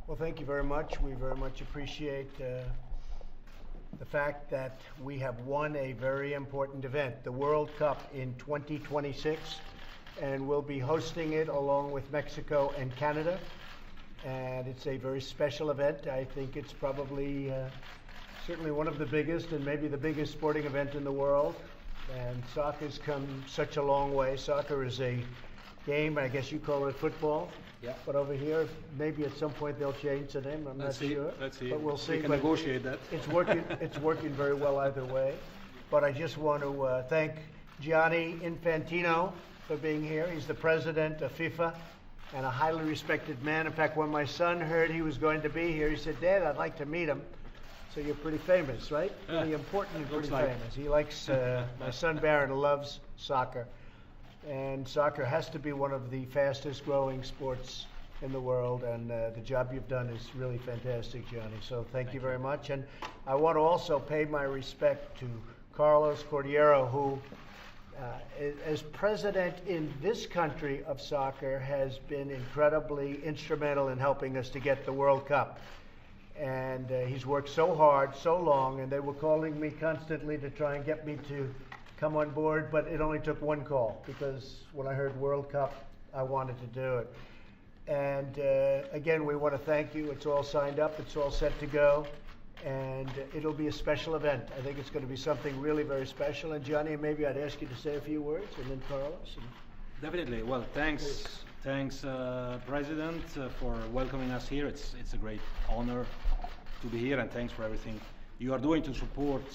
Well, thank you very much. We very much appreciate the fact that we have won a very important event, the World Cup in 2026, and we'll be hosting it along with Mexico and Canada. And it's a very special event. I think it's probably certainly one of the biggest and maybe the biggest sporting event in the world. And soccer's come such a long way. Soccer is a game, I guess you call it football. Yeah. But over here, maybe at some point they'll change the name. I'm not sure. Let's see. But we'll see. We can negotiate that. It's working. It's working very well either way. But I just want to thank Gianni Infantino for being here. He's the president of FIFA and a highly respected man. In fact, when my son heard he was going to be here, he said, "Dad, I'd like to meet him." So you're pretty famous, right? Pretty important and pretty famous. He likes. My son Barron loves soccer. And soccer has to be one of the fastest growing sports in the world, and the job you've done is really fantastic, Gianni. So thank you very much. And I want to also pay my respect to Carlos Cordeiro, who, as president in this country of soccer, has been incredibly instrumental in helping us to get the World Cup. And he's worked so hard, so long, and they were calling me constantly to try and get me to come on board, but it only took one call, because when I heard World Cup, I wanted to do it. And again, we want to thank you. It's all signed up. It's all set to go. And it'll be a special event. I think it's going to be something really very special. And Gianni, maybe I'd ask you to say a few words, and then Carlos. Definitely. Well, thanks, President, for welcoming us here. It's a great honor to be here, and thanks for everything you are doing to support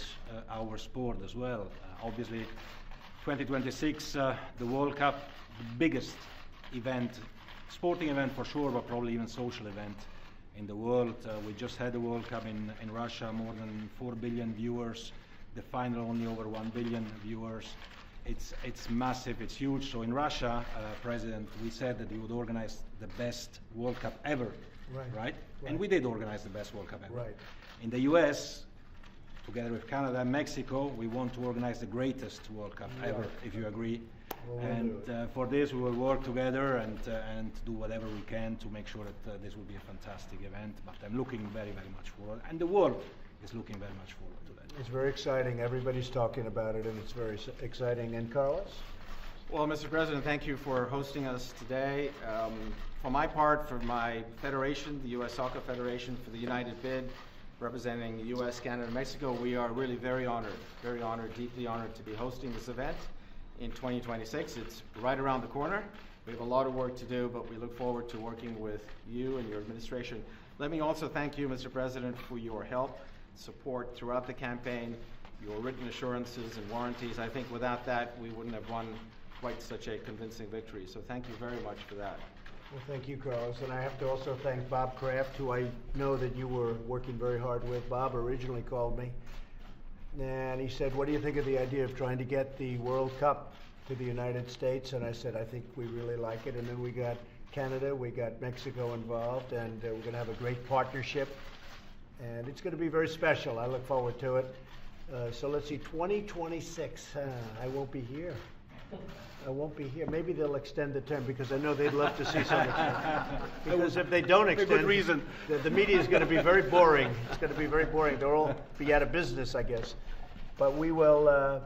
our sport as well. Obviously, 2026, the World Cup, the biggest event, sporting event for sure, but probably even social event in the world. We just had the World Cup in Russia, more than 4 billion viewers. The final only over 1 billion viewers. It's massive, it's huge. So in Russia, President, we said that we would organize the best World Cup ever, right? And we did organize the best World Cup ever. Right. In the US, together with Canada and Mexico, we want to organize the greatest World Cup ever, if you agree. And for this, we will work together and do whatever we can to make sure that this will be a fantastic event. But I'm looking very, very much forward, and the world is looking very much forward to that. It's very exciting. Everybody's talking about it, and it's very exciting. And Carlos? Well, Mr. President, thank you for hosting us today. For my part, for my federation, the U.S. Soccer Federation, for the United Bid, representing the U.S., Canada, and Mexico, we are really very honored, deeply honored to be hosting this event in 2026. It's right around the corner. We have a lot of work to do, but we look forward to working with you and your administration. Let me also thank you, Mr. President, for your help, support throughout the campaign, your written assurances and warranties. I think without that, we wouldn't have won quite such a convincing victory. So thank you very much for that. Well, thank you, Carlos. And I have to also thank Bob Kraft, who I know that you were working very hard with. Bob originally called me, and he said, "What do you think of the idea of trying to get the World Cup to the United States?" And I said, "I think we really like it." And then we got Canada, we got Mexico involved, and we're going to have a great partnership. And it's going to be very special. I look forward to it. So let's see, 2026. I won't be here. I won't be here. Maybe they'll extend the term, because I know they'd love to see something. Because if they don't extend, good reason. The media is going to be very boring. It's going to be very boring. They'll all be out of business, I guess. But we will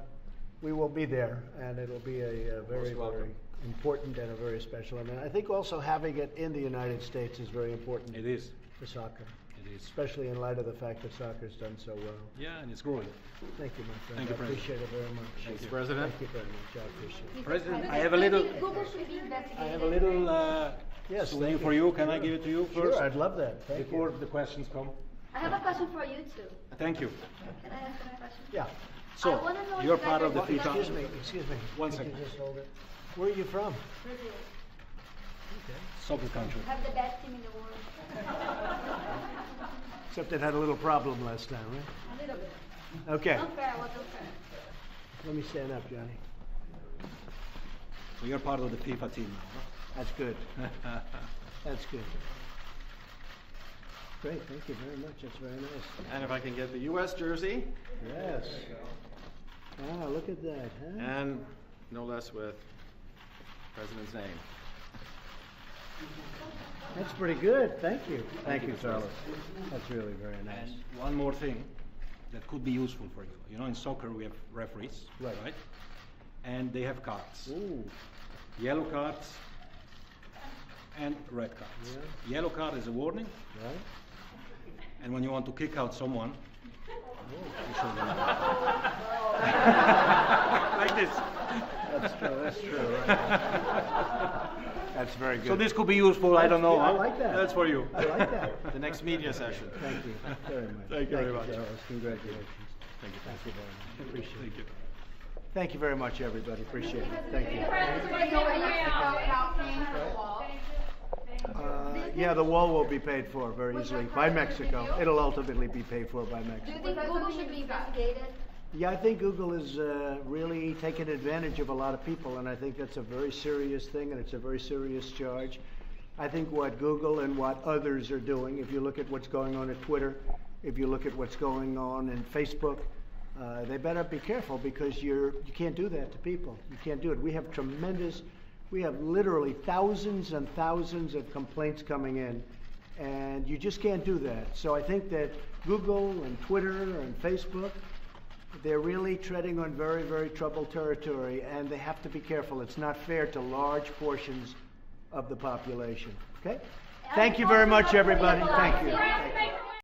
be there, and it'll be a very, very important and a very special event. I think also having it in the United States is very important. It is. For soccer. It is. Especially in light of the fact that soccer's done so well. Yeah, and it's growing. Thank you, my friend. Thank you, I appreciate it very much. Thanks, President. Thank you very much. I appreciate it. President, I have a little Yes, souvenir thank for you. Can I give it to you first? Sure, I'd love that. Thank Before you. the questions come. I have a question for you too. Thank you. Can I ask my question? Yeah. So, I wanna know if you're you part guys of the are FIFA. Excuse me. One Could second. you just hold it? Where are you from? Brazil. Soccer country. Have the best team in the world. Except it had a little problem last time, right? A little bit. Okay. Unfair, what's unfair? Let me stand up, Johnny. So you're part of the FIFA team now, That's good. That's good. Great, thank you very much. That's very nice. And if I can get the U.S. jersey, Yes. Ah, look at that, huh? and no less with President's name. That's pretty good. Thank you. Thank you, Carlos. That's really very nice. And one more thing that could be useful for you. You know, in soccer we have referees, Right. And they have cards. Ooh. Yellow cards and red cards. Yeah. Yellow card is a warning, Right? and when you want to kick out someone, you show them like this. That's true. That's true. Right. That's very good. So this could be useful. I don't know. Yeah, I like that. That's for you. I like that. The next media session. Thank you very much. Thank you very much. Carlos. Congratulations. Thank you. Thank you very much. Appreciate Thank it. you. Thank you very much, everybody. Appreciate it. Thank you. Yeah, the wall will be paid for very easily by Mexico. It'll ultimately be paid for by Do you Mexico. think Google should be investigated? Yeah, I think Google is really taking advantage of a lot of people, and I think that's a very serious thing, and it's a very serious charge. I think what Google and what others are doing, if you look at what's going on at Twitter, if you look at what's going on in Facebook, they better be careful, because you can't do that to people. You can't do it. We have literally thousands and thousands of complaints coming in, and you just can't do that. So I think that Google and Twitter and Facebook, they're really treading on very, very troubled territory, and they have to be careful. It's not fair to large portions of the population. Okay? Thank you very much, everybody. Thank you. Thank you.